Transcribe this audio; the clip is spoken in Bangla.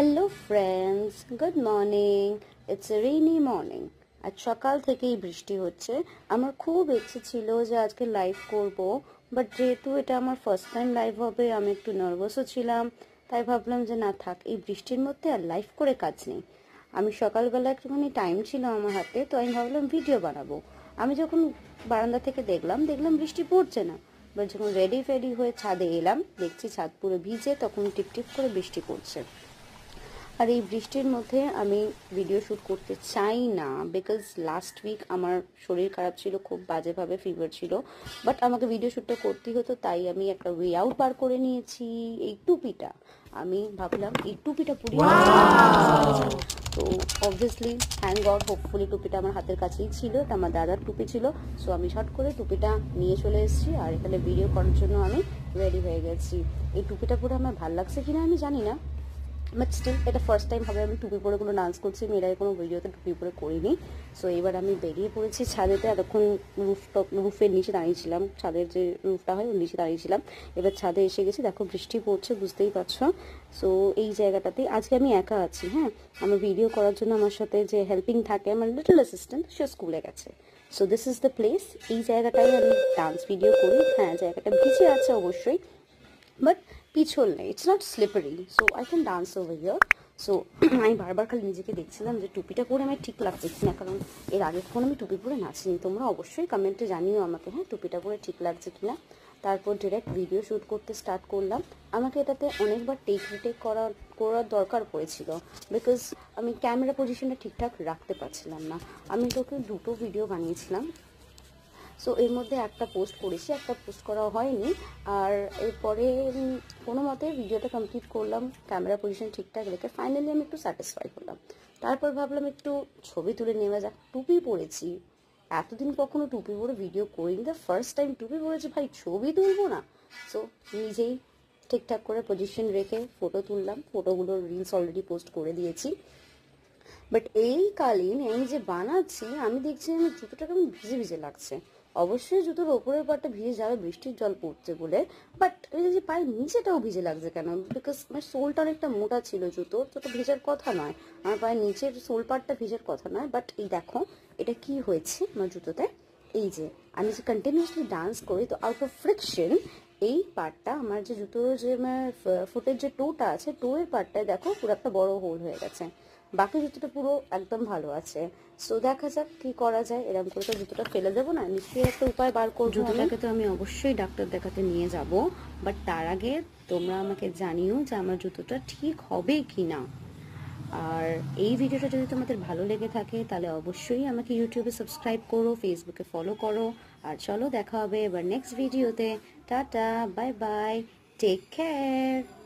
Hello friends, good morning. It's a rainy morning. আজ সকাল থেকেই বৃষ্টি হচ্ছে। আমার খুব ইচ্ছে ছিল যে আজকে লাইভ করব, বাট যেহেতু এটা আমার ফার্স্ট টাইম লাইভ হবে, আমি একটু নার্ভাসও ছিলাম। তাই ভাবলাম যে না থাক, এই বৃষ্টির মধ্যে আর লাইভ করে কাজ নেই। আমি সকালবেলা একটুখানি টাইম ছিল আমার হাতে, তো আমি ভাবলাম ভিডিও বানাবো। আমি যখন বারান্দা থেকে দেখলাম বৃষ্টি পড়ছে না, বাট যখন রেডি ফেডি হয়ে ছাদে এলাম, দেখছি ছাদ পুরো ভিজে, তখন টিপ টিপ করে বৃষ্টি পড়ছে। আর এই বৃষ্টির মধ্যে আমি ভিডিও শ্যুট করতে চাই না, বিকজ লাস্ট উইক আমার শরীর খারাপ ছিল, খুব বাজেভাবে ফিভার ছিল, বাট আমাকে ভিডিও শ্যুটটা করতেই হতো। তাই আমি একটা ওয়ে আউট বার করে নিয়েছি, এই টুপিটা। আমি ভাবলাম এই টুপিটা পুড়িয়ে, তো অবভিয়াসলি থ্যাংক গড, হোপফুলি টুপিটা আমার হাতের কাছেই ছিল, এটা আমার দাদার টুপি ছিল। সো আমি শর্ট করে টুপিটা নিয়ে চলে এসেছি, আর এখানে ভিডিও করার জন্য আমি রেডি হয়ে গেছি। এই টুপিটা পরে আমার ভালো লাগছে কিনা আমি জানি না, বাট স্টিল এটা ফার্স্ট টাইম হবে আমি টুপি পরে কোনো ডান্স করছি। আমি এর আগে কোনো ভিডিওতে টুপি পরে করিনি। সো এবার আমি বেরিয়ে পড়েছি ছাদেতে। এতক্ষণ রুফের নিচে দাঁড়িয়েছিলাম, ছাদের যে রুফটা হয় ওর নিচে দাঁড়িয়েছিলাম। এবার ছাদে এসে গেছি, দেখো বৃষ্টি পড়ছে, বুঝতেই পারছো। সো এই জায়গাটাতে আজকে আমি একা আছি। হ্যাঁ, আমার ভিডিও করার জন্য আমার সাথে যে হেল্পিং থাকে, আমার লিটল অ্যাসিস্ট্যান্ট, সে স্কুলে গেছে। So this is the place. এই জায়গাটায় আমি ডান্স ভিডিও করি। হ্যাঁ, জায়গাটা ভিজে আছে অবশ্যই, বাট পিছল নেই, it's not slippery, so I can dance over here. So আমি বারবার খালি নিজেকে দেখছিলাম যে টুপিটা পরে আমার ঠিক লাগছে কিনা, কারণ এর আগে কখনো আমি টুপি পরে নাচিনি। তোমরা অবশ্যই কমেন্টে জানিও আমাকে, হ্যাঁ, টুপিটা পরে ঠিক লাগছে কিনা। তারপর ডিরেক্ট ভিডিও শ্যুট করতে স্টার্ট করলাম। আমাকে এটাতে অনেকবার টেক রিটেক করার দরকার পড়েছিল, বিকজ আমি ক্যামেরা পজিশনটা ঠিকঠাক রাখতে পারছিলাম না। আমি তোকে দুটো ভিডিও বানিয়েছিলাম। সো এর মধ্যে একটা পোস্ট করেছি, একটা পোস্ট করা হয়নি। আর এরপরে কোনো মতে ভিডিওটা কমপ্লিট করলাম, ক্যামেরা পজিশন ঠিকঠাক রেখে ফাইনালি আমি একটু স্যাটিসফাই হলাম। তারপর ভাবলাম একটু ছবি তুলে নেওয়া যাক। টুপি পরেছি, এতদিন কখনো টুপি পরে ভিডিও করিনি, দ্য ফার্স্ট টাইম টুপি পরেছি, ভাই ছবি তুলবো না? সো নিজেই ঠিকঠাক করে পজিশন রেখে ফটো তুললাম। ফটোগুলোর রিলস অলরেডি পোস্ট করে দিয়েছি। বাট এই কালীন আমি যে বানাচ্ছি, আমি দেখছি আমার জুতোটা কেমন ভিজে ভিজে লাগছে। অবশ্যই জুতোর ওপরের পাটটা ভিজে যাবে বৃষ্টির জল পড়ছে বলে, বাট এই যে পায়ের নিচেটাও ভিজে লাগছে কেন? বিকজ আমার সোলটা অনেকটা মোটা ছিল, জুতোর তো ভেজার কথা নয়, আমার পায়ের নিচের সোল পার্টটা ভেজার কথা নয়। বাট এই দেখো এটা কি হয়েছে আমার জুতোতে। এই যে আমি যে কন্টিনিউয়াসলি ডান্স করি, তো আউট অফ ফ্রিকশন এই পার্টটা আমার যে জুতোর যে আমার ফুটের যে টোটা আছে, টোয়ের পার্টটায় দেখো পুরো একটা বড় হোল হয়ে গেছে। বাকি জুতোটা পুরো একদম ভালো আছে। সো দেখা যাক কি করা যায়। এরকম করে তো জুতোটা ফেলে দেবো না, নিশ্চয়ই একটা উপায় বার করবো। জুতোটাকে তো আমি অবশ্যই ডাক্তার দেখাতে নিয়ে যাব, বাট তার আগে তোমরা আমাকে জানিও যে আমার জুতোটা ঠিক হবে কি না। আর এই ভিডিওটা যদি তোমাদের ভালো লেগে থাকে তাহলে অবশ্যই আমাকে ইউটিউবে সাবস্ক্রাইব করো, ফেসবুকে ফলো করো। আর চলো দেখা হবে এবার নেক্সট ভিডিওতে। Tata, bye bye, take care.